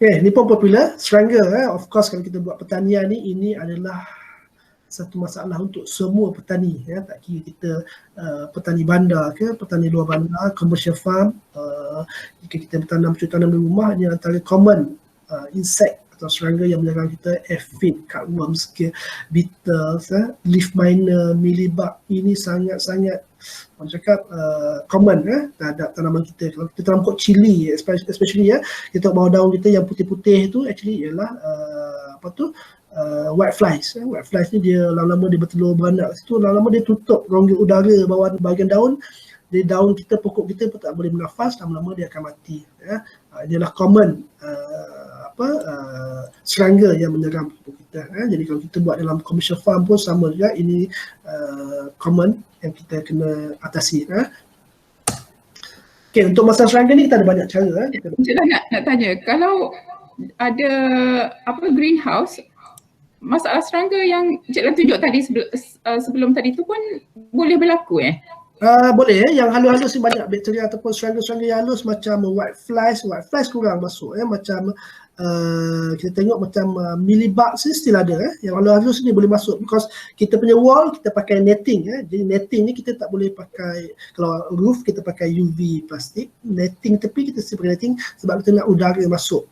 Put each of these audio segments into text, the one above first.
Okay, ni pun popular, serangga. Of course kalau kita buat pertanian ni, ini adalah satu masalah untuk semua petani, ya. Tak kira kita petani bandar ke, petani luar bandar, commercial farm, jika kita bertanam cucuk tanam di rumah, ini antara common insect atau serangga yang menyerang kita, aphid, cutworms, beetles, leaf miner, mealybug. Ini sangat-sangat orang cakap common terhadap tanaman kita. Kalau kita tanam pokok cili, especially kita bawah daun kita yang putih-putih tu actually ialah white flies. White flies ni dia lama-lama dia bertelur beranak kat situ, lama-lama dia tutup rongga udara bawah bahagian daun. Di daun kita, pokok kita pun tak boleh bernafas, lama-lama dia akan mati. Dia adalah common serangga yang menyerang pokok kita. Jadi kalau kita buat dalam commercial farm pun sama juga, ini common yang kita kena atasi. Okay, untuk masalah serangga ni kita ada banyak cara. Encik nak tanya, kalau ada greenhouse, masalah serangga yang Encik Lan tunjuk tadi sebelum tadi tu pun boleh berlaku boleh. Yang halus-halus ni banyak bakteria ataupun serangga-serangga yang halus macam white flies kurang masuk macam kita tengok macam mealybug ni still ada yang halus-halus ni boleh masuk because kita punya wall kita pakai netting jadi netting ni kita tak boleh pakai, kalau roof kita pakai UV plastik, netting tepi kita still pakai netting sebab kita nak udara masuk.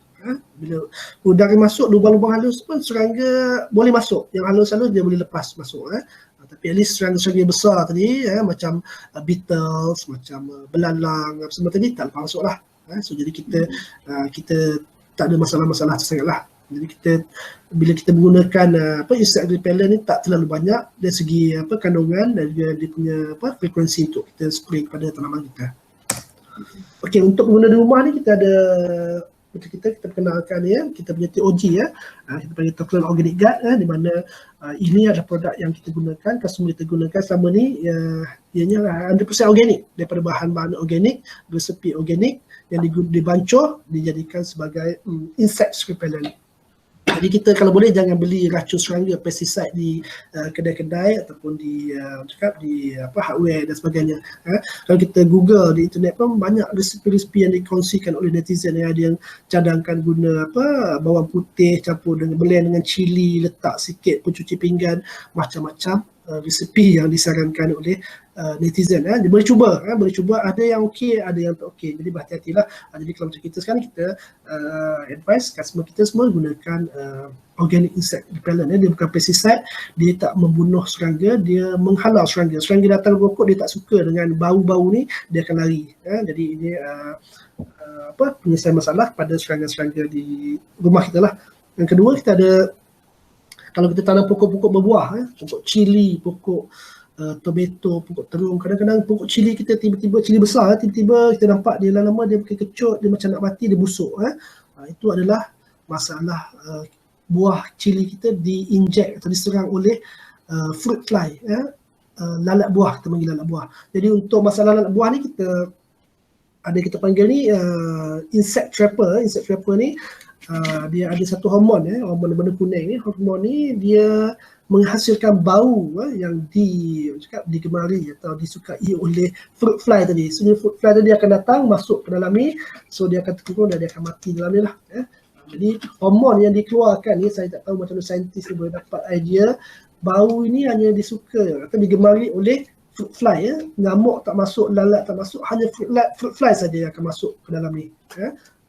Bila udara masuk, lubang-lubang halus pun serangga boleh masuk, yang halus-halus dia boleh lepas masuk. Tapi at least serangga-serangga besar tadi macam beetles, macam belalang semua tadi tak lepas masuk lah. So jadi kita tak ada masalah-masalah sangat lah. Jadi kita bila kita menggunakan insect repellent ni tak terlalu banyak dari segi kandungan dan juga dia punya frekuensi untuk kita spray kepada tanaman kita. Okey, untuk pengguna di rumah ni kita ada kita perkenalkan kita punya TOG kita panggil Toclan Organic Guard di mana ini adalah produk yang kita gunakan, customer kita gunakan selama ni ianya 100% organik daripada bahan-bahan organik, resepi organik yang dibancuh dijadikan sebagai insect repellent. Jadi kita kalau boleh jangan beli racun serangga, pesticide di kedai-kedai ataupun di hardware dan sebagainya. Kalau kita Google di internet pun banyak resipi-resipi yang dikongsikan oleh netizen ada yang cadangkan guna bawang putih campur dengan blend dengan cili, letak sikit pencuci pinggan, macam-macam resipi yang disarankan oleh netizen. Dia boleh cuba, ada yang okey, ada yang tak okey. Jadi berhati-hatilah. Jadi kalau macam kita sekarang kita advise customer kita semua gunakan organic insect repellent. Dia bukan pesticide, dia tak membunuh serangga, dia menghalau serangga. Serangga datang pokok dia tak suka dengan bau-bau ni, dia akan lari. Jadi ini penyelesaian masalah pada serangga-serangga di rumah kita lah. Yang kedua kita ada, kalau kita tanam pokok-pokok berbuah, pokok cili, pokok tomato, pokok terung, kadang-kadang pokok cili kita tiba-tiba cili besar, tiba-tiba kita nampak dia lama-lama dia pakai kecut, dia macam nak mati, dia busuk. Itu adalah masalah buah cili kita diinjek atau diserang oleh fruit fly, lalat buah, kita panggil lalat buah. Jadi untuk masalah lalat buah ni kita panggil ni insect trapper. Insect trapper ni dia ada satu hormon hormon warna kuning ni. Hormon ni dia menghasilkan bau yang digemari atau disukai oleh fruit fly tadi. So fruit fly tadi akan datang masuk ke dalam ni, so dia akan terkurung dan dia akan mati dalam ni lah. Jadi hormon yang dikeluarkan ni, saya tak tahu macam mana saintis ni boleh dapat idea bau ini hanya disuka atau digemari oleh fruit fly. Nyamuk tak masuk, lalat tak masuk, hanya fruit fly saja yang akan masuk ke dalam ni.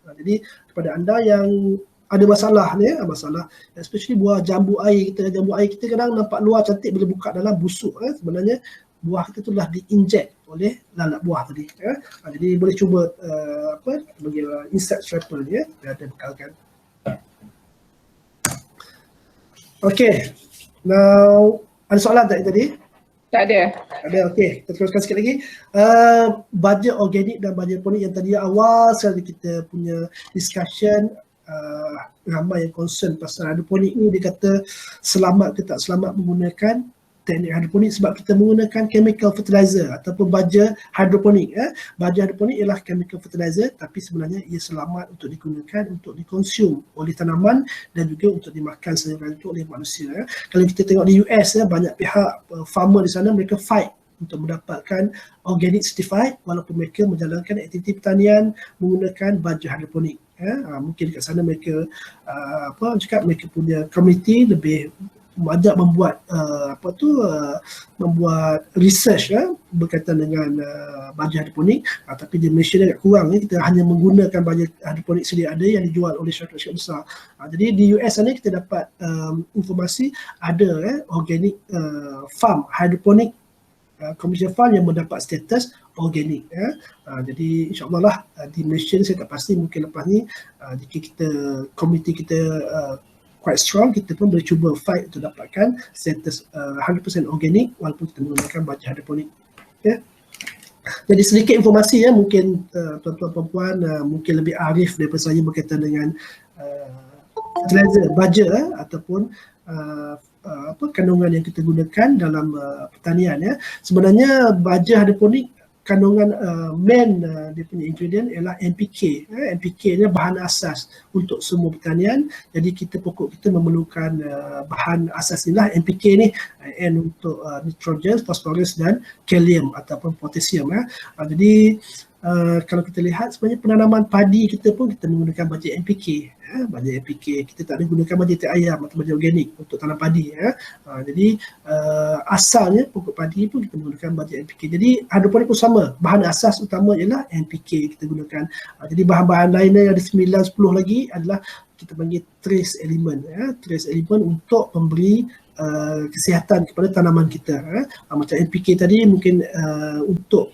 Jadi kepada anda yang ada masalah ni, masalah especially buah jambu air kita kadang nampak luar cantik, bila buka dalam busuk. Sebenarnya buah kita tu dah diinjek oleh lalat buah tadi. Jadi boleh cuba panggil insect trapper ni ada bekalkan. Okay, now ada soalan tak tadi? Tak ada. Okey. Kita teruskan sikit lagi. Baja organik dan baja hidroponik yang tadi awal sekali kita punya discussion, ramai yang concern pasal hidroponik ni. Dia kata selamat ke tak selamat menggunakan teknik hidroponik sebab kita menggunakan chemical fertilizer ataupun baja hidroponik. Baja hidroponik ialah chemical fertilizer, tapi sebenarnya ia selamat untuk digunakan untuk dikonsum oleh tanaman dan juga untuk dimakan secara langsung oleh manusia. Kalau kita tengok di US, banyak pihak farmer di sana mereka fight untuk mendapatkan organic certified walaupun mereka menjalankan aktiviti pertanian menggunakan baja hidroponik. Mungkin kat sana mereka mereka punya community lebih banyak membuat membuat research berkaitan dengan baja hidroponik, tapi di Malaysia dia agak kurang kita hanya menggunakan baja hidroponik sedia ada yang dijual oleh syarikat besar. Jadi di US sana kita dapat informasi ada organic farm hidroponik commercial farm yang mendapat status organik jadi insyaAllah lah di Malaysia ni saya tak pasti, mungkin lepas ni jika kita komuniti kita quite strong, kita pun boleh cuba fight untuk dapatkan status 100% organik walaupun kita menggunakan baja hidroponik. Jadi sedikit informasi mungkin tuan-tuan perempuan mungkin lebih arif daripada saya berkaitan dengan fertilizer baja ataupun kandungan yang kita gunakan dalam pertanian. Sebenarnya baja hidroponik kandungan main dia punya ingredient ialah NPK. NPK ni bahan asas untuk semua pertanian. Jadi pokok kita memerlukan bahan asas inilah NPK ni, N untuk nitrogen, fosforus dan kalium ataupun potasium. Jadi kalau kita lihat sebenarnya penanaman padi kita pun kita menggunakan baja NPK. Baja NPK, kita tak ada gunakan baja tek ayam atau baja organik untuk tanam padi. Jadi asalnya pokok padi pun kita menggunakan baja NPK. Jadi hidroponik pun sama, bahan asas utama ialah NPK kita gunakan. Jadi bahan-bahan lainnya ada 9-10 lagi adalah kita panggil trace element. Trace element untuk memberi kesihatan kepada tanaman kita. Macam NPK tadi mungkin untuk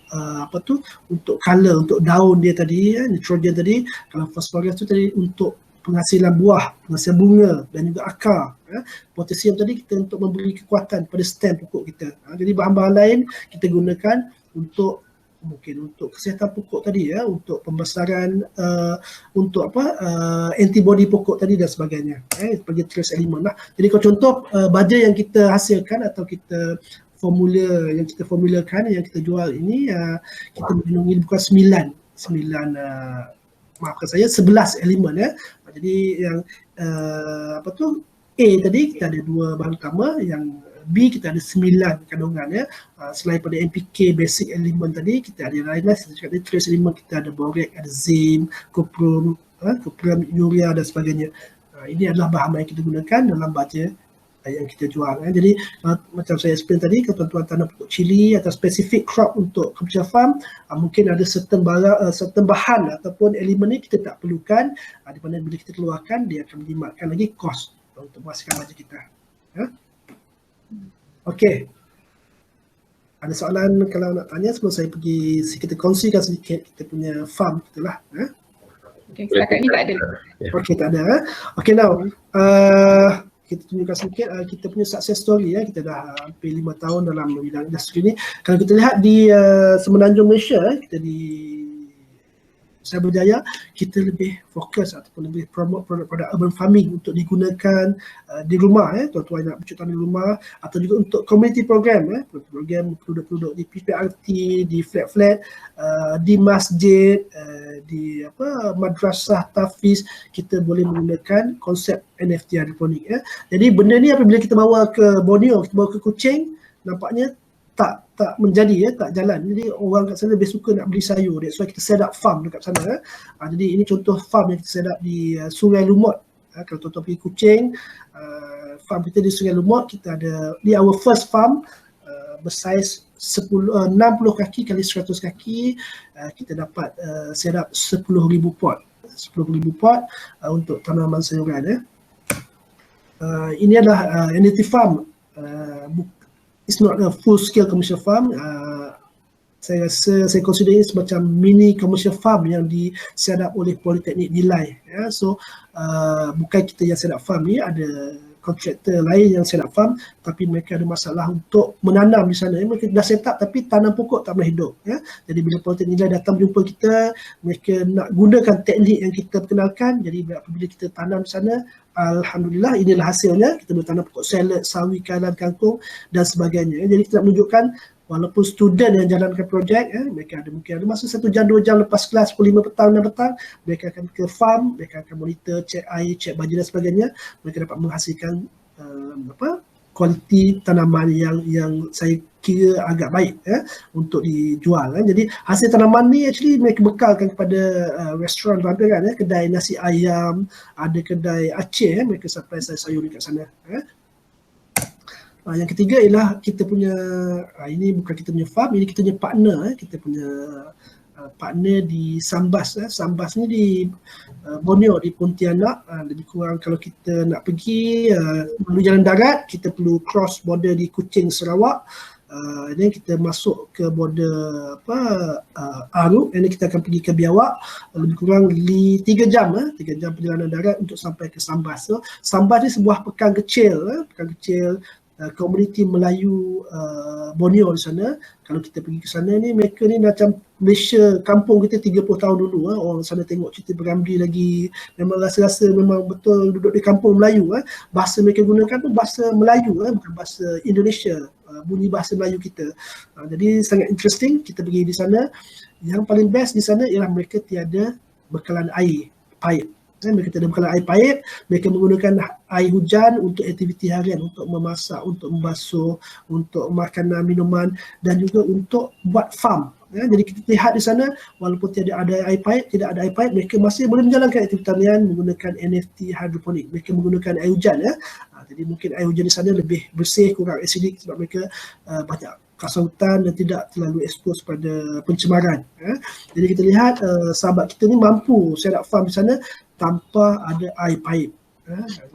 untuk color, untuk daun dia tadi, nitrogen tadi. Kalau fosforus tu tadi untuk penghasilan buah, penghasilan bunga dan juga akar. Potasium tadi kita untuk memberi kekuatan pada stem pokok kita. Jadi bahan-bahan lain kita gunakan untuk mungkin untuk kesihatan pokok tadi, untuk pembesaran, untuk antibody pokok tadi dan sebagainya, sebagai trace element lah. Jadi kalau contoh baja yang kita hasilkan atau kita formulakan yang kita jual ini, kita melindungi bukan 11 elemen. Jadi yang A tadi kita ada 2 bahan utama, yang B kita ada 9 kandungan. Selain pada NPK basic element tadi, kita ada lain-lain. Saya cakap tadi trace element kita ada borate, ada zinc, cuprum, urea dan sebagainya. Ini adalah bahan yang kita gunakan dalam baja yang kita jual. Jadi macam saya explain tadi, kalau tuan-tuan tanam pokok cili atau specific crop untuk commercial farm, mungkin ada certain bahan ataupun elemen ni kita tak perlukan, di mana bila kita keluarkan dia akan menjimatkan lagi kos untuk menghasilkan baja kita. Okey. Ada soalan kalau nak tanya sebelum saya pergi, kita kongsikan sedikit kita punya farm kita lah. Okay, setakat ni tak ada. Okey, tak ada. Okey, now kita tunjukkan sedikit kita punya success story. Kita dah hampir 5 tahun dalam bidang industri ni. Kalau kita lihat di Semenanjung Malaysia, kita di Cyberjaya, kita lebih fokus ataupun lebih promote produk-produk urban farming untuk digunakan di rumah, tuan-tuan nak bercocok tanam di rumah, atau juga untuk community program, program penduduk-penduduk di PPRT, di flat-flat, di masjid, di madrasah, tahfiz, kita boleh menggunakan konsep NFT hidroponik. Jadi benda ni apabila kita bawa ke Borneo, kita bawa ke Kuching, nampaknya tak menjadi, tak jalan. Jadi orang kat sana lebih suka nak beli sayur. That's why kita set up farm dekat sana. Jadi ini contoh farm yang kita set up di Sungai Lumut. Kalau tuan-tuan pergi Kuching, farm kita di Sungai Lumut, kita ada di our first farm bersaiz 60 kaki kali 100 kaki, kita dapat set up 10,000 pot. 10,000 pot untuk tanaman sayuran. Ini adalah NFT farm. It's not a full scale commercial farm. Saya rasa saya consider ini semacam mini commercial farm yang di set up oleh Politeknik Nilai. So bukan kita yang set up farm ni, ada kontraktor lain yang set up farm, tapi mereka ada masalah untuk menanam di sana. Mereka dah set up tapi tanam pokok tak boleh hidup. Jadi bila Politeknik Nilai datang jumpa kita, mereka nak gunakan teknik yang kita perkenalkan. Jadi apabila kita tanam di sana, alhamdulillah inilah hasilnya. Kita boleh tanam pokok salad, sawi, kailan, kangkung dan sebagainya. Jadi kita nak menunjukkan walaupun student yang jalankan projek, mereka mungkin ada masa 1 jam 2 jam lepas kelas, pukul 5 petang, 6 petang, mereka akan ke farm, mereka akan monitor, cek air, cek baju dan sebagainya. Mereka dapat menghasilkan kualiti tanaman yang saya kira agak baik untuk dijual. Jadi hasil tanaman ni actually mereka bekalkan kepada restoran berhampiran, kedai nasi ayam, ada kedai Aceh, mereka supply sayur dekat sana. Yang ketiga ialah kita punya, ini bukan kita punya farm, ini kita punya partner, kita punya partner di Sambas. Sambas ni di Borneo, di Pontianak. Lebih kurang kalau kita nak pergi melalui jalan darat, kita perlu cross border di Kuching, Sarawak. Dan kita masuk ke border Aruk, dan kita akan pergi ke Biawak, lebih kurang 3 jam 3 jam perjalanan darat untuk sampai ke Sambas. So, Sambas ni sebuah pekan kecil, komuniti Melayu Borneo di sana. Kalau kita pergi ke sana ni, mereka ni macam Malaysia, kampung kita 30 tahun dulu. Orang sana tengok cerita Beramdi lagi, memang rasa-rasa memang betul duduk di kampung Melayu. Bahasa mereka gunakan pun bahasa Melayu, bukan bahasa Indonesia, bunyi bahasa Melayu kita. Jadi sangat interesting kita pergi di sana. Yang paling best di sana ialah mereka tiada bekalan air paip. Mereka tidak bekalan air paip, mereka menggunakan air hujan untuk aktiviti harian, untuk memasak, untuk membasuh, untuk makanan, minuman, dan juga untuk buat farm. Jadi kita lihat di sana, walaupun tidak ada air paip, mereka masih boleh menjalankan aktiviti harian menggunakan NFT hidroponik. Mereka menggunakan air hujan. Jadi mungkin air hujan di sana lebih bersih, kurang asidik sebab mereka banyak kawasan hutan dan tidak terlalu expose pada pencemaran. Jadi kita lihat sahabat kita ni mampu set up farm di sana tanpa ada air paip.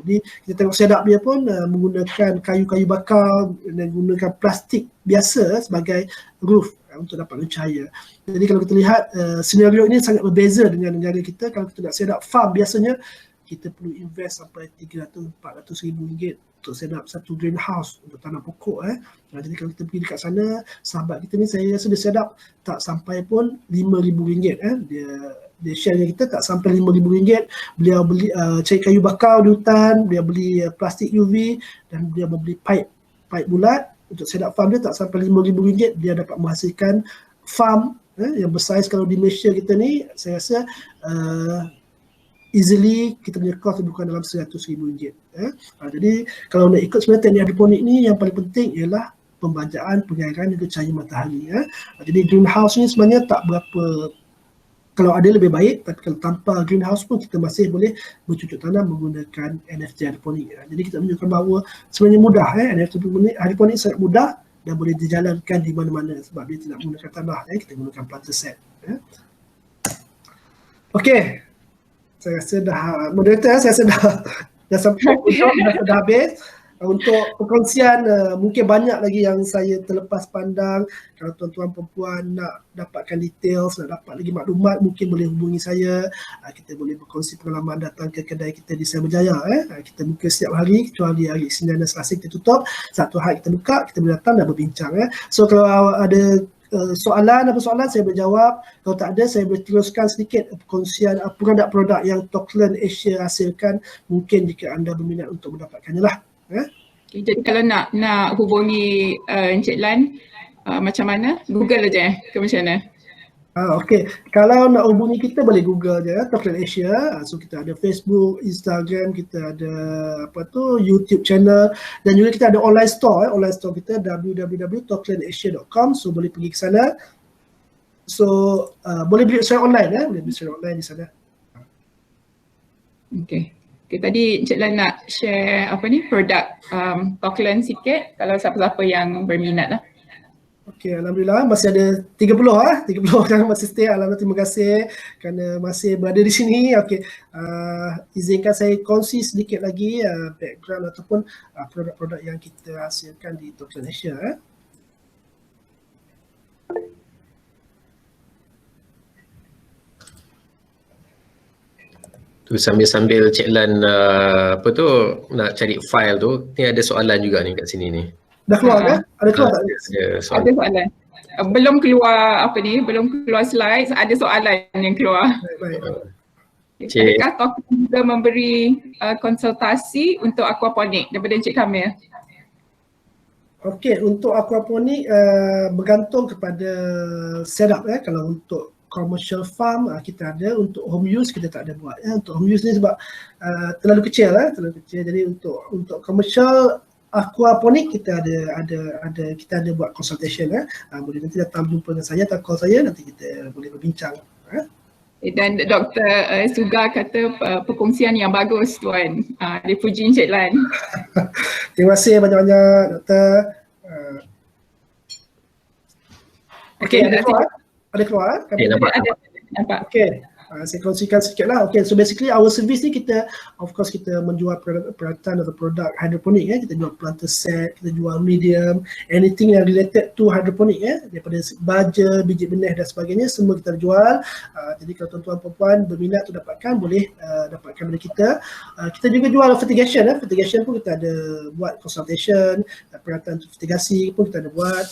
Jadi kita tengok setup dia pun menggunakan kayu-kayu bakar dan menggunakan plastik biasa sebagai roof untuk dapat mencahaya. Jadi kalau kita lihat senario ini sangat berbeza dengan negara kita. Kalau kita nak set up farm, biasanya kita perlu invest sampai 300-400 ribu ringgit untuk set up satu greenhouse untuk tanam pokok. Jadi kalau kita pergi dekat sana, sahabat kita ni saya rasa dia set up tak sampai pun RM5,000. Dia share dengan kita tak sampai RM5,000. Beliau beli cari kayu bakar di hutan, dia beli plastik UV, dan dia membeli pipe bulat untuk set up farm dia. Tak sampai RM5,000 dia dapat menghasilkan farm yang bersaiz. Kalau di Malaysia kita ni, saya rasa easily kita punya cost lebih kurang dalam RM100,000. Jadi kalau nak ikut sebenarnya teknik hidroponik ni, yang paling penting ialah pembajaan, pengairan dan cahaya matahari. Jadi greenhouse ni sebenarnya tak berapa, kalau ada lebih baik, tapi kalau tanpa greenhouse pun kita masih boleh bercucuk tanam menggunakan NFT hidroponik. Jadi kita menunjukkan bahawa sebenarnya mudah. NFT hidroponik sangat mudah dan boleh dijalankan di mana-mana sebab dia tidak menggunakan tanah. Kita gunakan planter set. Okey. Saya rasa dah moderator, saya rasa dah sampai dah habis. Untuk perkongsian mungkin banyak lagi yang saya terlepas pandang. Kalau tuan-tuan perempuan nak dapatkan details, nak dapat lagi maklumat, mungkin boleh hubungi saya. Kita boleh berkongsi pengalaman datang ke kedai kita di Seri Berjaya. Kita buka setiap hari kecuali hari Isnin dan Selasa kita tutup. Satu hari kita buka, kita boleh datang dan berbincang. So kalau ada soalan saya berjawab. Kalau tak ada, saya boleh teruskan sedikit perkongsian produk-produk yang Toklen Asia hasilkan, mungkin jika anda berminat untuk mendapatkannya lah. Okay, jadi kalau nak hubungi Encik Lan, macam mana? Google aja ke macam mana? Okey, kalau nak hubungi kita boleh Google je Toklen Asia. So kita ada Facebook, Instagram, kita ada YouTube channel, dan juga kita ada online store. Online store kita www.toklenasia.com. So boleh pergi ke sana. So boleh beli secara online, boleh beli secara online di sana. Okey. Okay, tadi Encik Lan nak share produk Toklen sikit kalau siapa-siapa yang berminat lah. Okey, alhamdulillah masih ada 30 orang masih stay. Alhamdulillah, terima kasih kerana masih berada di sini. Okey, izinkan saya kongsi sedikit lagi background ataupun produk-produk yang kita hasilkan di Toklen Asia. Tu sambil Cik Lan nak cari file tu, ni ada soalan juga ni kat sini ni. Dah keluar kan? Ada keluar tak? Ada soalan. Belum keluar belum keluar slide, ada soalan yang keluar. Baik. Adakah Toklen juga memberi konsultasi untuk aquaponik daripada Encik Kamil? Okey, untuk aquaponik bergantung kepada setup. Kalau untuk commercial farm kita ada, untuk home use kita tak ada buat. Untuk home use ni sebab terlalu kecil. Jadi untuk commercial aquaponik kita ada buat consultation boleh nanti datang jumpa dengan saya atau call saya, nanti kita boleh berbincang. Dan Dr. Suga kata perkongsian yang bagus Tuan. Dia puji Encik Lan. Terima kasih banyak-banyak Doktor. Okey, ada keluar? Nampak. Okey. Saya kongsikan sikit lah. Okay, so basically our service ni kita, of course kita menjual peralatan atau produk hidroponik kita jual planter set, kita jual medium, anything yang related to hidroponik daripada baja, biji benih dan sebagainya, semua kita jual. Jadi kalau tuan-tuan perempuan berminat tu dapatkan, boleh dapatkan dari kita. Kita juga jual fertigation fertigation pun kita ada buat consultation, peralatan fertigasi pun kita ada buat.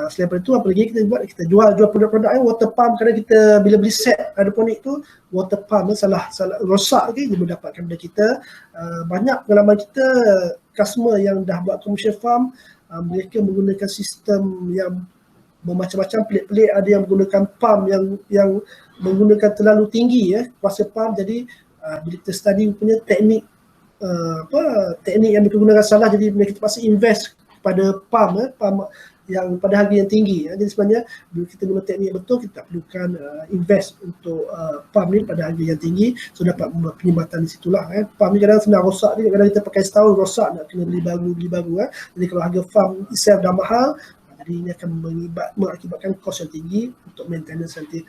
Selain daripada itu apa lagi kita buat, kita jual produk-produk water pump. Kadang kita bila beli set hidroponik tu water pump salah rosak dia boleh dapatkan dari kita. Banyak pengalaman kita customer yang dah buat commercial farm, mereka menggunakan sistem yang bermacam-macam, pelik-pelik. Ada yang menggunakan pump yang menggunakan terlalu tinggi kuasa pump. Jadi bila kita study punya teknik teknik yang mereka gunakan salah, jadi mereka terpaksa invest pada pump yang pada harga yang tinggi. Jadi sebenarnya bila kita guna teknik yang betul, kita tak perlukan invest untuk pump ni pada harga yang tinggi, so dapat penyumbatan di situlah. Pump ni kadang senang rosak, kadang kita pakai setahun rosak, nak kena beli baru. Jadi kalau harga farm itself dah mahal, jadi ini akan mengakibatkan kos yang tinggi untuk maintenance nanti.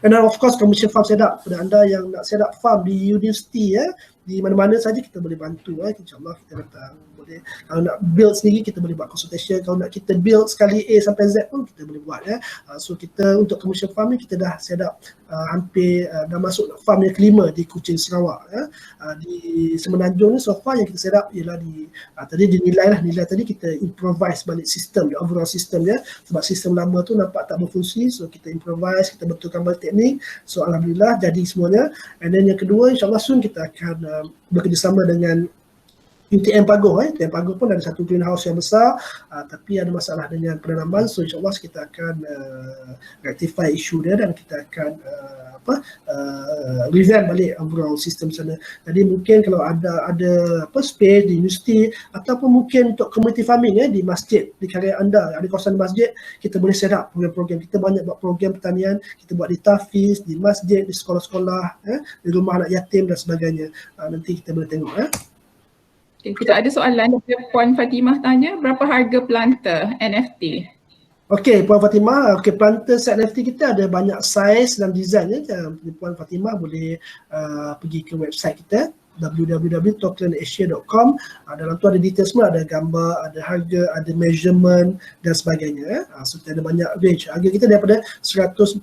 And of course commercial farm setup, pada anda yang nak set up farm di universiti di mana-mana saja kita boleh bantu. InsyaAllah kita datang, boleh. Kalau nak build sendiri kita boleh buat consultation. Kalau nak kita build sekali A sampai Z pun kita boleh buat. So kita untuk commercial farm ni kita dah set up hampir dah masuk farm yang kelima di Kuching, Sarawak. Di Semenanjung ni so far yang kita set up ialah tadi nilai tadi kita improvise balik sistem, overall sistem dia, sebab sistem lama tu nampak tak berfungsi, so kita improvise, kita betulkan balik teknik. So alhamdulillah jadi semuanya. And then yang kedua, insyaAllah soon kita akan bekerjasama dengan UTM Pagoh. UTM Pagoh pun ada satu greenhouse yang besar, tapi ada masalah dengan penanaman. So insyaAllah kita akan rectify isu dia dan kita akan revamp balik overall sistem sana. Jadi mungkin kalau ada space di universiti ataupun mungkin untuk community farming di masjid, di karya anda ada kawasan masjid, kita boleh set up program-program. Kita banyak buat program pertanian, kita buat di tahfiz, di masjid, di sekolah-sekolah, di rumah anak yatim dan sebagainya. Nanti kita boleh tengok. Okay, kita ada soalan dari Puan Fatimah tanya, berapa harga planter NFT? Okey, Puan Fatimah, planter set NFT kita ada banyak size dan design. Puan Fatimah boleh pergi ke website kita www.toklenasia.com. Dalam tu ada detail semua, ada gambar, ada harga, ada measurement dan sebagainya. So kita ada banyak range. Harga kita daripada 149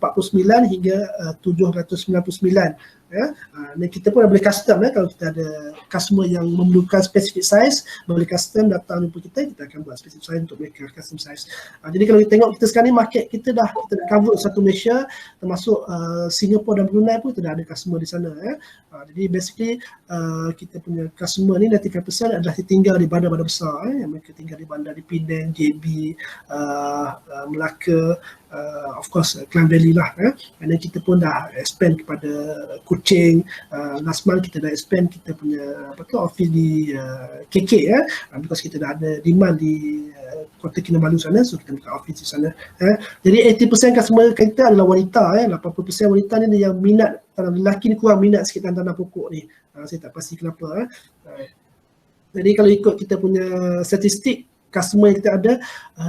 hingga 799. Dan kita pun boleh custom kalau kita ada customer yang memerlukan specific size, boleh custom datang jumpa kita akan buat specific size untuk mereka, custom size. Jadi kalau kita tengok kita sekarang ni market kita dah cover satu Malaysia, termasuk Singapore dan Brunei pun kita dah ada customer di sana. Jadi basically kita punya customer ni 95% adalah tinggal di bandar-bandar besar, yang mereka tinggal di bandar di Penang, JB, Melaka, of course Klang Valley lah. And then kita pun dah expand kepada Kuching. Last month kita dah expand kita punya office di KK because kita dah ada demand di Kota Kinabalu sana, so kita buka office di sana. Jadi 80% customer kita adalah wanita, 80% wanita ni yang minat, lelaki ni kurang minat sikit tanam pokok ni. Saya tak pasti kenapa. Jadi kalau ikut kita punya statistik, customer yang kita ada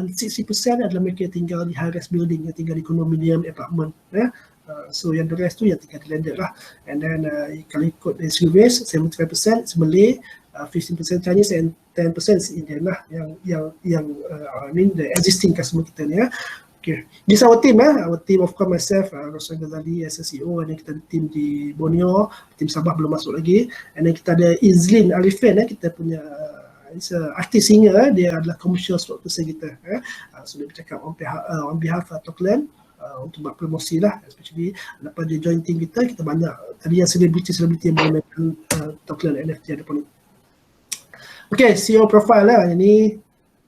60% adalah mereka yang tinggal di high rise building, yang tinggal di condominium, apartment. So yang the rest tu yang tinggal di landed lah. And then kalau ikut dari race, 75% Malay, 15% Chinese and 10% Indian lah yang the existing customer kita ni. Okay. This our team. Our team of course myself, Roshan Ghazali as a CEO, and then kita ada team di Borneo, tim Sabah belum masuk lagi. And then kita ada Izlin Arifin, kita punya artis singer, dia adalah commercial spokesperson kita. So dia bercakap on behalf Toklen untuk buat promosi lah, especially lepas dia join team kita banyak tadi yang selebriti yang menggunakan Toklen NFT ada pun. Okay, CEO profile lah ini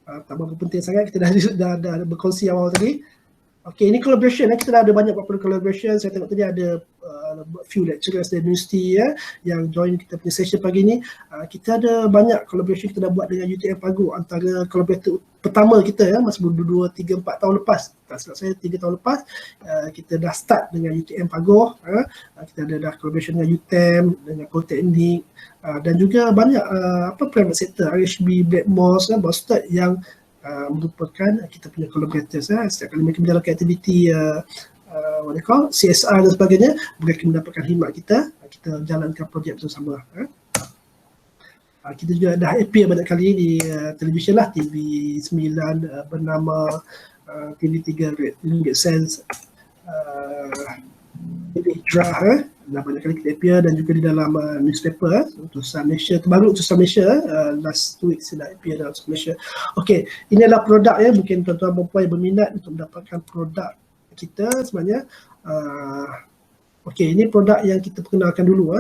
tak berapa penting sangat, kita dah berkongsi awal tadi. Okay, ini collaboration. Kita dah ada banyak collaboration. Saya tengok tadi ada few lecturers dari universiti yang join kita punya session pagi ni. Kita ada banyak collaboration kita dah buat dengan UTM Pagu. Antara collaborator pertama kita masa 2, 3, 4 tahun lepas. Tak silap saya 3 tahun lepas kita dah start dengan UTM Pagu. Kita ada dah collaboration dengan UTM, dengan Politeknik dan juga banyak private sector, RHB, Blackmores, Boston yang merupakan kita punya collaborators. Setiap kali mereka menjalankan aktiviti CSR dan sebagainya, mereka mendapatkan khidmat kita jalankan projek bersama. Kita juga dah appear banyak kali di televisyen lah, TV9 bernama TV3 Ringgit Sense, TV Hijrah, dah banyak kali kita appear, dan juga di dalam newspaper Utusan Malaysia, terbaru Utusan Malaysia, last 2 weeks saya dah appear dalam Utusan Malaysia. Okey, ini adalah produk mungkin tuan-tuan dan puan yang berminat untuk mendapatkan produk kita sebenarnya. Okey, ini produk yang kita perkenalkan dulu.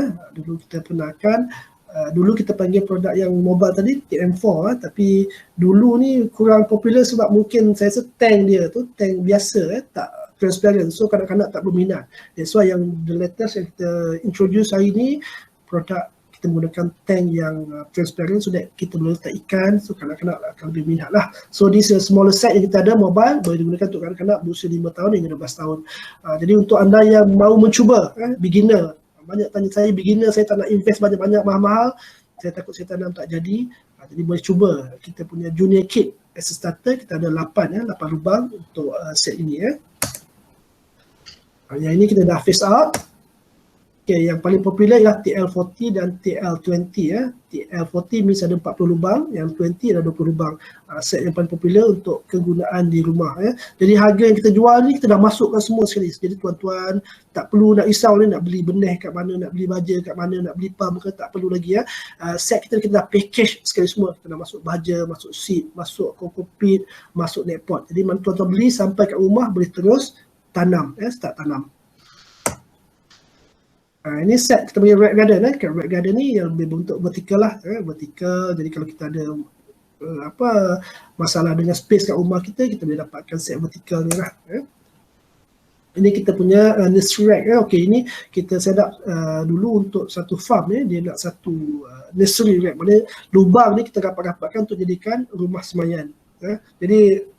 Dulu kita panggil produk yang mobile tadi TM4, tapi dulu ni kurang popular sebab mungkin saya rasa tank dia tu tank biasa, tak transparent, so kanak-kanak tak berminat. That's why yang the latest yang kita introduce hari ni, produk kita menggunakan tank yang transparent so that kita boleh letak ikan, so kanak-kanak akan lebih minat lah. So this is a smaller set yang kita ada, mobile, boleh digunakan untuk kanak-kanak berusia 5 tahun hingga 12 tahun. Jadi untuk anda yang mahu mencuba, beginner, banyak tanya saya, beginner saya tak nak invest banyak-banyak mahal-mahal, saya takut saya tanam tak jadi, jadi boleh cuba kita punya junior kit as a starter. Kita ada 8 lubang untuk set ini. Yang ini kita dah face out. Okay, yang paling popular ialah TL40 dan TL20. TL40 means ada 40 lubang, yang 20 ada 20 lubang. Set yang paling popular untuk kegunaan di rumah. Jadi harga yang kita jual ni kita dah masukkan semua sekali. Jadi tuan-tuan tak perlu nak risau ni nak beli benih kat mana, nak beli baja kat mana, nak beli pump ke, tak perlu lagi. Set kita dah package sekali semua. Kita dah masuk baja, masuk seed, masuk kokopit, masuk net pot. Jadi mana tuan-tuan beli sampai kat rumah boleh terus tanam, start tanam. Ini set kita punya red garden. Red garden ni yang lebih bentuk vertikal lah, vertikal. Jadi kalau kita ada masalah dengan space kat rumah kita boleh dapatkan set vertikal ni lah. Ini kita punya nursery rack. Okey, ini kita set up dulu untuk satu farm dia nak satu nursery rack. Maksudnya lubang ni kita dapatkan untuk jadikan rumah semayan. Jadi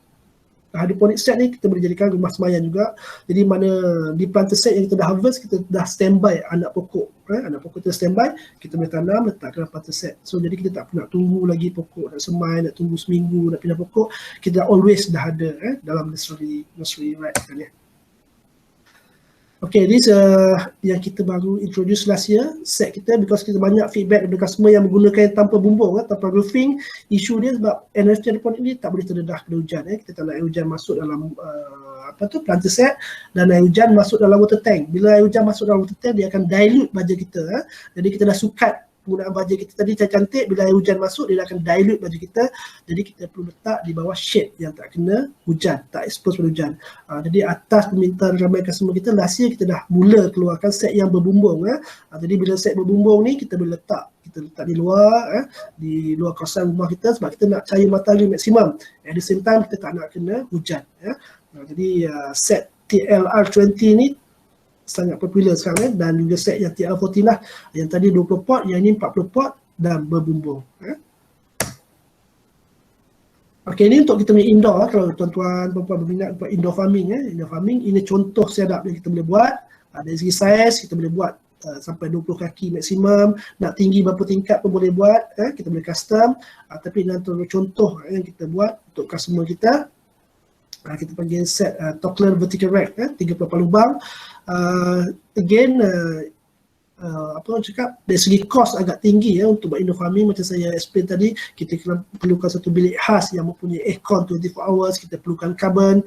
hydroponic set ni kita boleh jadikan rumah semayan juga. Jadi mana di planter set yang kita dah harvest, kita dah standby anak pokok. Anak pokok kita standby, kita boleh tanam, letak dalam planter set. So jadi kita tak perlu nak tunggu lagi pokok nak semai, nak tunggu seminggu nak pindah pokok. Kita always dah ada dalam nursery rack ni. Okay, this yang kita baru introduce last year, set kita, because kita banyak feedback dari customer yang menggunakan tanpa bumbung, tanpa roofing. Isu dia sebab NFT hydroponic ni tak boleh terdedah kena hujan. Kita tak nak air hujan masuk dalam planter set, dan air hujan masuk dalam water tank. Bila air hujan masuk dalam water tank, dia akan dilute baja kita. Jadi kita dah sukat penggunaan baja kita tadi cantik, bila air hujan masuk dia akan dilute baja kita. Jadi kita perlu letak di bawah shade yang tak kena hujan, tak expose pada hujan. Jadi atas permintaan ramai customer kita, last year kita dah mula keluarkan set yang berbumbung. Jadi bila set berbumbung ni kita boleh letak di luar kawasan rumah kita, sebab kita nak cahaya matahari maksimum. At the same time kita tak nak kena hujan. Jadi set TLR20 ni sangat popular sekarang, dan juga set yang TL40 lah, yang tadi 20 pot, yang ini 40 pot dan berbumbung. Okey, ini untuk kita punya indoor. Kalau tuan-tuan perempuan berminat buat indoor farming, indoor farming, ini contoh setup yang kita boleh buat. Dari segi saiz kita boleh buat sampai 20 kaki maksimum, nak tinggi berapa tingkat pun boleh buat, kita boleh custom. Tapi ini antara contoh yang kita buat untuk customer kita. Kita panggil set Tockler vertical rack, 38 lubang. Again, apa orang cakap, dari segi cost agak tinggi untuk buat indoor farming. Macam saya explain tadi, kita perlukan satu bilik khas yang mempunyai aircon 24 hours, kita perlukan carbon.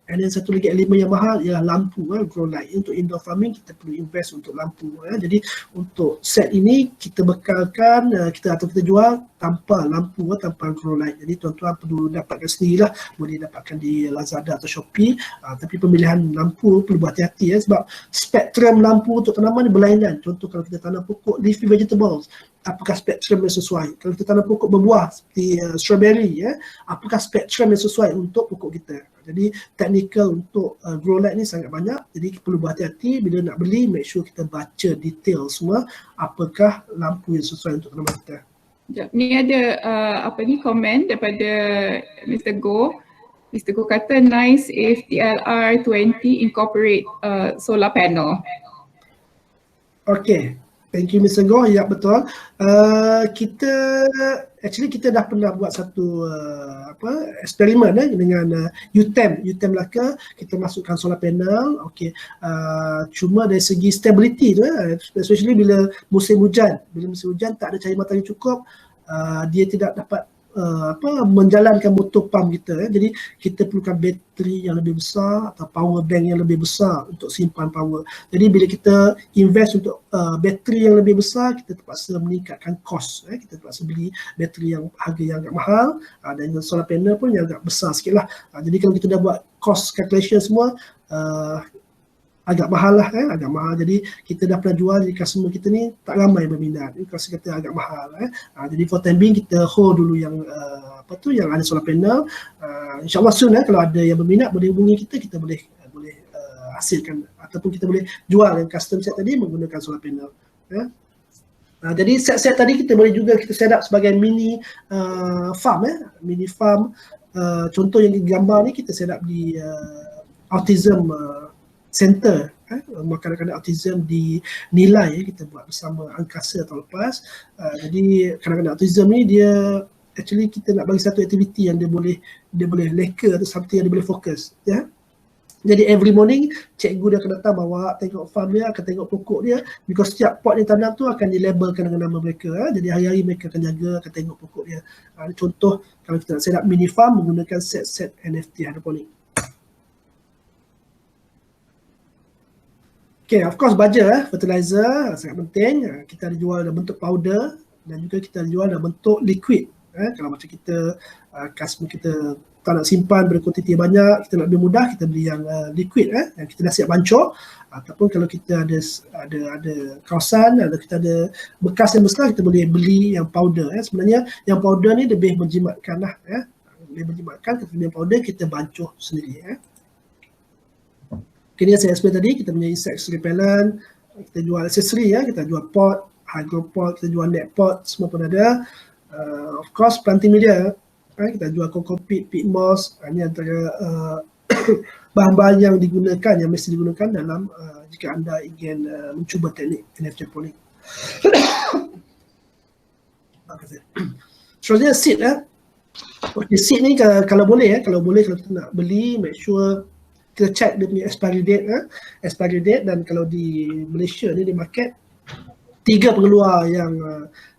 And then satu lagi elemen yang mahal ialah lampu, grow light. Untuk indoor farming kita perlu invest untuk lampu. Jadi untuk set ini kita bekalkan, kita jual tanpa lampu, tanpa grow light. Jadi tuan-tuan perlu dapatkan sendirilah, boleh dapatkan di Lazada atau Shopee. Tapi pemilihan lampu perlu berhati-hati sebab spektrum lampu untuk tanaman ni berlainan. Contoh kalau kita tanam pokok leafy vegetables, apakah spektrum yang sesuai. Kalau kita tanam pokok berbuah seperti strawberry, apakah spektrum yang sesuai untuk pokok kita. Jadi technical untuk grow light ni sangat banyak, jadi perlu berhati-hati bila nak beli, make sure kita baca detail semua apakah lampu yang sesuai untuk tanaman kita. Sekejap, ni ada komen daripada Mr. Go. Mr. Go kata nice if TLR20 incorporate solar panel. Okay, thank you Mr. Goh. Ya, betul. Kita dah pernah buat satu eksperimen dengan UTEM Melaka. Kita masukkan solar panel. Okay, cuma dari segi stability tu, especially bila musim hujan. Bila musim hujan tak ada cahaya matahari cukup, dia tidak dapat menjalankan motor pump kita. Jadi kita perlukan bateri yang lebih besar atau power bank yang lebih besar untuk simpan power. Jadi bila kita invest untuk bateri yang lebih besar, kita terpaksa meningkatkan cost. Kita terpaksa beli bateri yang harga yang agak mahal, dan solar panel pun yang agak besar sikit lah. Jadi kalau kita dah buat cost calculation semua, agak mahal lah, agak mahal. Jadi kita dah pernah jual, jadi customer kita ni tak ramai berminat. Kasi kata agak mahal. Jadi for time being kita hold dulu yang yang ada solar panel. InsyaAllah soon kalau ada yang berminat boleh hubungi kita boleh hasilkan ataupun kita boleh jual yang custom set tadi menggunakan solar panel. Jadi set-set tadi kita boleh juga kita set up sebagai mini farm. Mini farm. Contoh yang gambar ni kita set up di autism center, kadang-kadang autism dinilai, kita buat bersama angkasa tahun lepas. Jadi kadang-kadang autism ni dia actually kita nak bagi satu aktiviti yang dia boleh leka atau something yang dia boleh fokus, Jadi every morning cikgu dia akan datang bawa tengok farm dia, akan tengok pokok dia, because setiap pot yang tanam tu akan dilabelkan dengan nama mereka. Jadi hari-hari mereka akan jaga, akan tengok pokok dia. Contoh kalau kita nak set up mini farm menggunakan set NFT hydroponic. Okay, of course baja, fertilizer sangat penting. Kita ada jual dalam bentuk powder dan juga kita ada jual dalam bentuk liquid. Kalau macam kita, customer kita tak nak simpan berkuantiti banyak, kita nak lebih mudah, kita beli yang liquid, yang kita dah siap bancur. Ataupun kalau kita ada kawasan, kita ada bekas yang besar, kita boleh beli yang powder. Sebenarnya yang powder ni lebih menjimatkan lah. Lebih menjimatkan, kita beli yang powder, kita bancur sendiri. Ini yang saya explain tadi, kita punya insect repellent, kita jual aksesori, kita jual pot, hydropot, kita jual net pot, semua pun ada. Of course planting media, kita jual coco peat, peat moss, ini antara bahan-bahan yang digunakan, yang mesti digunakan dalam jika anda ingin mencuba teknik NFT hydroponic. Seterusnya seed. Okay, seed ni kalau boleh kalau kita nak beli, make sure kita check dia punya expiry date, dan kalau di Malaysia ni di market 3 pengeluar yang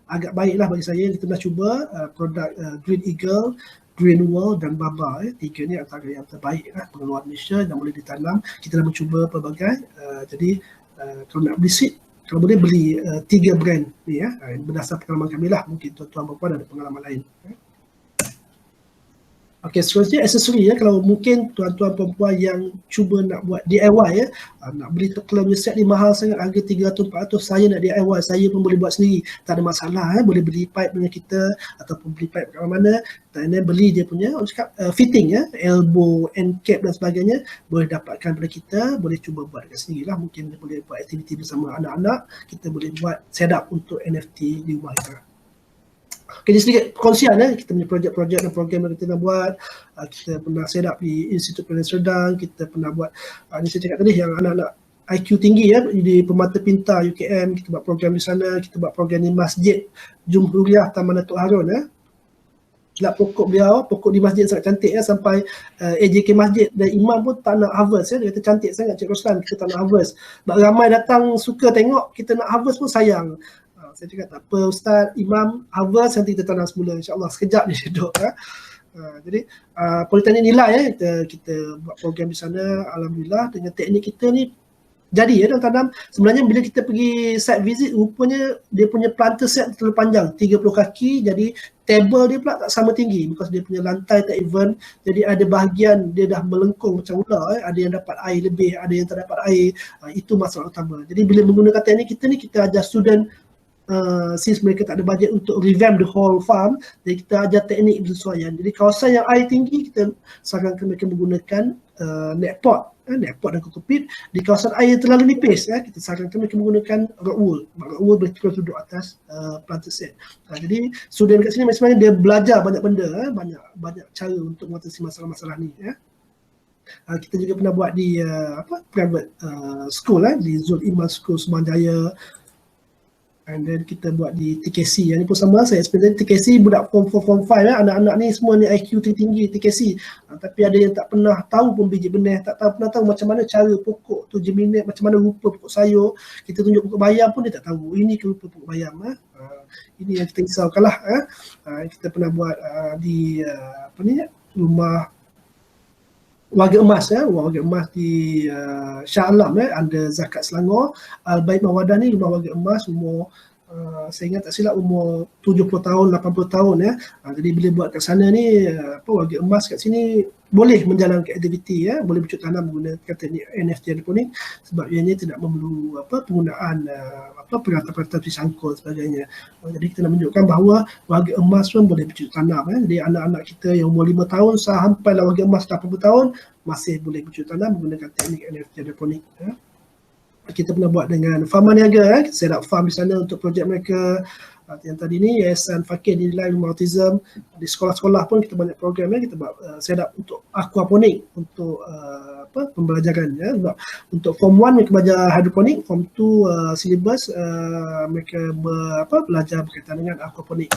agak baik lah bagi saya. Kita dah cuba produk Green Eagle, Green World dan Baba. 3 ni antara yang terbaik pengeluar Malaysia yang boleh ditanam. Kita dah mencuba pelbagai. Jadi kalau nak beli seed, kalau boleh beli 3 brand ni berdasar pengalaman kami lah. Mungkin tuan-tuan perempuan ada pengalaman lain. Okey, seterusnya aksesori. Kalau mungkin tuan-tuan perempuan yang cuba nak buat DIY, nak beli kalau punya set ni mahal sangat, harga 300-400, saya nak DIY, saya pun boleh buat sendiri, tak ada masalah. Boleh beli pipe dengan kita ataupun beli pipe kat mana-mana, dan beli dia punya fitting, elbow, end cap dan sebagainya, boleh dapatkan pada kita, boleh cuba buat dekat sendiri lah. Mungkin boleh buat aktiviti bersama anak-anak, kita boleh buat setup untuk NFT di rumah kita. Okay, jadi sedikit perkongsian kita punya projek-projek dan program yang kita nak buat. Kita pernah set up di Institut Pendidikan Serdang, kita pernah buat ni saya cakap tadi yang anak-anak IQ tinggi di Permata Pintar UKM, kita buat program di sana. Kita buat program di Masjid Jumhuriyah Taman Datuk Harun. Lihat pokok di masjid sangat cantik sampai AJK Masjid dan imam pun tak nak harvest. Dia kata cantik sangat Cik Roslan, kita tak nak harvest. Ramai datang suka tengok, kita nak harvest pun sayang. Saya cakap tak apa Ustaz, Imam harvest nanti kita tanam semula, insyaAllah sekejap dia duduk. Jadi Politeknik Nilai kita buat program di sana. Alhamdulillah dengan teknik kita ni jadi dalam tanam. Sebenarnya bila kita pergi site visit, rupanya dia punya planter set terlalu panjang, 30 kaki, jadi table dia pula tak sama tinggi because dia punya lantai tak even. Jadi ada bahagian dia dah melengkung macam ular, ada yang dapat air lebih, ada yang tak dapat air. Itu masalah utama. Jadi bila menggunakan teknik kita ni, kita ajar student since mereka tak ada budget untuk revamp the whole farm, jadi kita ajar teknik bersesuaian. Jadi kawasan yang air tinggi kita sarankan mereka menggunakan net pot dan kokopit. Di kawasan air terlalu nipis kita sarankan mereka menggunakan rock wool. Rock wool boleh duduk atas planter set. Jadi student kat sini sebenarnya dia belajar banyak benda, banyak cara untuk mengatasi masalah-masalah ni. Kita juga pernah buat di private school di Zul Iman School Sumanjaya, and then kita buat di TKC. Yang ni pun sama, saya explain tadi TKC budak form 4, form 5 anak-anak ni semua ni IQ tinggi TKC. Tapi ada yang tak pernah tahu pun biji benih, tak pernah tahu macam mana cara pokok tu germinate, macam mana rupa pokok sayur. Kita tunjuk pokok bayam pun dia tak tahu ini ke rupa pokok bayam. Ini yang kita risaukan lah. Kita pernah buat di rumah warga emas warga emas di Shah Alam under Zakat Selangor. Al-Baik Mawadah ni rumah warga emas, umur saya ingat tak silap umur 70 tahun, 80 tahun jadi bila buat kat sana ni warga emas kat sini boleh menjalankan aktiviti boleh bercocok tanam menggunakan teknik NFT hidroponik sebab ianya tidak memerlu penggunaan peralatan-peralatan pisangkul sebagainya. Jadi kita nak menunjukkan bahawa warga emas pun boleh bercocok tanam. Jadi anak-anak kita yang umur 5 tahun sampailah warga emas 80 tahun masih boleh bercocok tanam menggunakan teknik NFT hidroponik. Kita pernah buat dengan Farman Niaga, kita set up farm di sana untuk projek mereka. Yang tadi ni Yayasan Fakir Dinilai Rumah Autism, di sekolah-sekolah pun kita banyak program kita buat set up untuk aquaponik untuk pembelajaran sebab untuk form 1 mereka belajar hidroponik, form 2 syllabus mereka belajar berkaitan dengan aquaponik.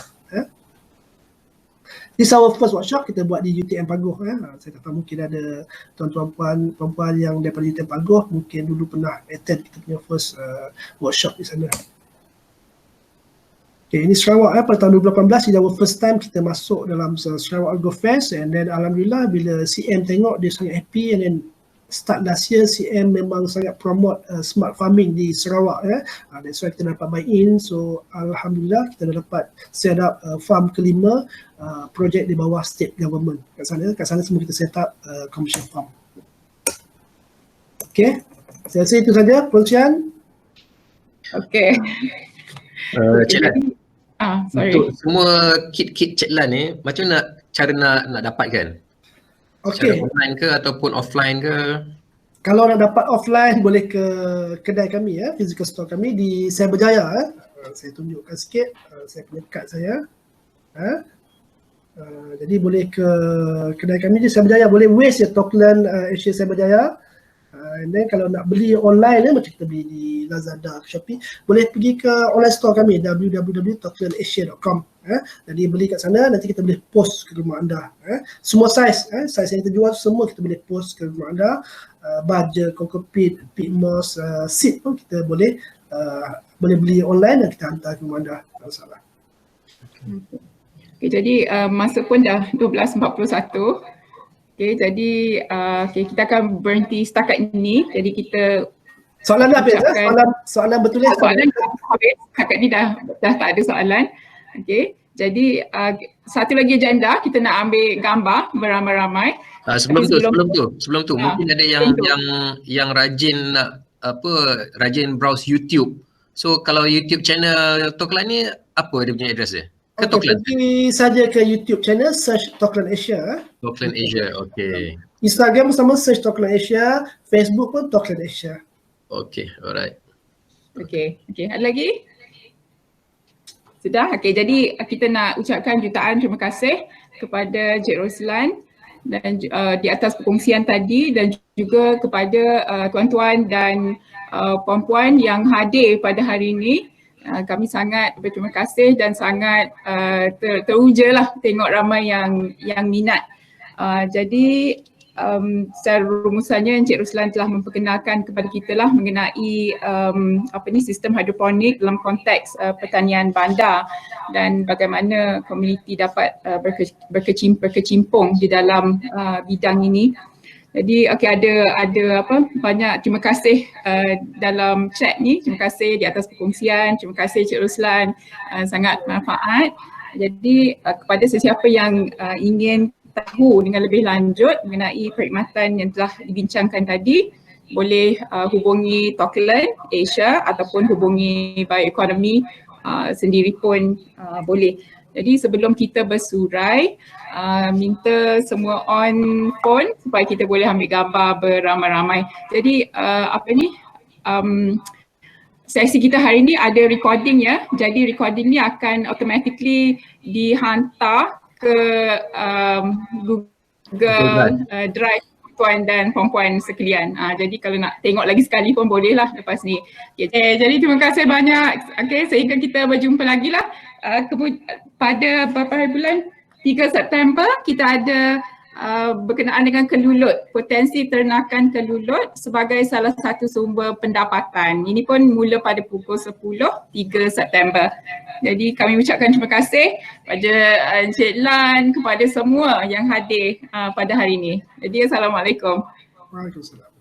This our first workshop kita buat di UTM Paguh. Saya tak tahu mungkin ada tuan-tuan perempuan yang daripada UTM Paguh mungkin dulu pernah attend kita punya first workshop di sana. Okay, ini Sarawak pada tahun 2018 ini our first time kita masuk dalam Sarawak Agro Fest, and then alhamdulillah bila CM tengok dia sangat happy, and then start last year CM memang sangat promote smart farming di Sarawak that's why kita dapat buy in. So alhamdulillah kita dah dapat set up farm kelima, projek di bawah state government kat sana semua kita set up commercial farm. Okay, saya rasa itu saja perkongsian. Okay. Cik Lan, sorry. untuk semua kit-kit Cik Lan ni macam mana cara nak dapatkan? Okay. Secara online ke ataupun offline ke? Kalau nak dapat offline boleh ke kedai kami physical store kami di Cyberjaya. Saya tunjukkan sikit saya punya kad saya. Jadi boleh ke kedai kami di Cyberjaya, boleh waste Toklan Asia Cyberjaya. And then kalau nak beli online macam kita beli di Lazada, Shopee, boleh pergi ke online store kami www.toklanasia.com. Jadi beli kat sana, nanti kita boleh post ke rumah anda. Semua saiz yang kita jual semua kita boleh post ke rumah anda. Baja, kokopit, pit moss, seed pun kita boleh beli online dan kita hantar ke rumah anda. Tak masalah. Okay, jadi masa pun dah 12.41. Okay, jadi kita akan berhenti setakat ini. Jadi kita soalan dah habis soalan betul soalan dah habis. Setakat ni dah tak ada soalan. Okay, jadi satu lagi agenda kita nak ambil gambar beramai-ramai. Sebelum tu mungkin ada yang rajin nak rajin browse YouTube. So kalau YouTube channel Toklan ni apa dia punya address dia? Ke Toklan? Pergi saja ke YouTube channel, search Toklan Asia. Toklan Asia, okay. Instagram sama search Toklan Asia, Facebook pun Toklan Asia. Okay, alright. Okay, ada lagi? Sudah? Okay, jadi kita nak ucapkan jutaan terima kasih kepada Cik Roslan dan di atas perkongsian tadi, dan juga kepada tuan-tuan dan puan-puan yang hadir pada hari ini. Kami sangat berterima kasih dan sangat teruja lah tengok ramai yang minat. Jadi secara rumusannya Encik Ruslan telah memperkenalkan kepada kita lah mengenai sistem hidroponik dalam konteks pertanian bandar dan bagaimana komuniti dapat berkecimpung di dalam bidang ini. Jadi ada banyak terima kasih dalam chat ni. Terima kasih di atas perkongsian. Terima kasih Cik Ruslan, sangat manfaat. Jadi kepada sesiapa yang ingin tahu dengan lebih lanjut mengenai perkhidmatan yang telah dibincangkan tadi, boleh hubungi Toklan Asia ataupun hubungi Bioeconomy sendiri pun boleh. Jadi sebelum kita bersurai, minta semua on phone supaya kita boleh ambil gambar beramai-ramai. Jadi sesi kita hari ni ada recording ya. Jadi recording ni akan automatically dihantar ke Google Drive tuan dan puan-puan sekalian. Jadi kalau nak tengok lagi sekali pun boleh lah lepas ni. Okay, jadi terima kasih banyak. Okay, sehingga kita berjumpa lagi lah. Pada beberapa hari bulan 3 September kita ada berkenaan dengan kelulut, potensi ternakan kelulut sebagai salah satu sumber pendapatan. Ini pun mula pada pukul 10 3 September. Jadi kami ucapkan terima kasih pada Encik Lan, kepada semua yang hadir pada hari ini. Jadi Assalamualaikum. Waalaikumsalam.